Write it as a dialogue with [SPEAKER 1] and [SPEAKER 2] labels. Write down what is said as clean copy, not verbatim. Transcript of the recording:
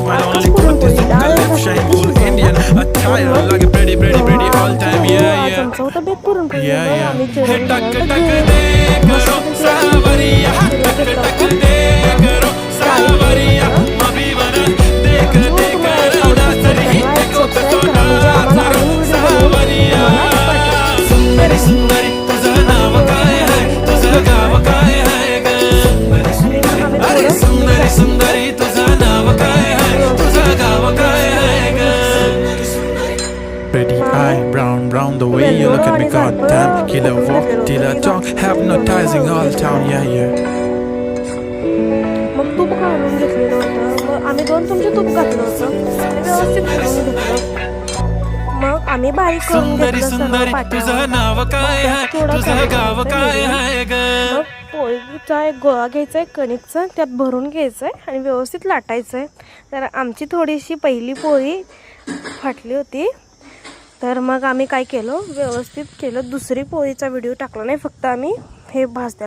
[SPEAKER 1] smile only good. This is the lip shine full Indian attire like a pretty all time. Yeah, yeah.
[SPEAKER 2] चमचा बेत puran poli
[SPEAKER 1] Yeah, yeah.
[SPEAKER 2] आम्ही
[SPEAKER 1] हे
[SPEAKER 2] जेवण
[SPEAKER 1] टक
[SPEAKER 2] केलं.
[SPEAKER 1] टक दे करो सावरिया, टक टक दे करो सावरिया, मभी बना देख देख रौदा सरी देखो कसोना करो सावरिया. सुंदरी सुंदरी तुझं नाव काय आहे, तुझं गाव काय आहे ग? अरे सुंदरी सुंदरी तुझं नाव काय आहे, तुझं गाव काय आहे ग? Pretty eye, brown, brown, the way you look at me, goddamn. Killer walk, till I talk, hypnotizing all town, yeah, yeah.
[SPEAKER 2] मग तूप घालून घेतलेलं होतं. मग आम्ही 2 चमचे तूप घातलं होतं आणि व्यवस्थित करून घेतलं. मग आम्ही बारीक करून
[SPEAKER 1] सुंदरी
[SPEAKER 2] घेतलं
[SPEAKER 1] सुंदरी तुझं नाव काय आहे, तुझं गाव काय आहे ग?
[SPEAKER 2] मग पोळीचा एक गोळा घ्यायचा आहे कणिकचा, त्यात भरून घ्यायचं आहे आणि व्यवस्थित लाटायचं आहे. तर आमची थोडीशी पहिली पोळी फाटली होती, तर मग आम्ही काय केलं, व्यवस्थित केलं. दुसरी पोळीचा व्हिडिओ टाकला नाही, फक्त आम्ही हे भाजत्याला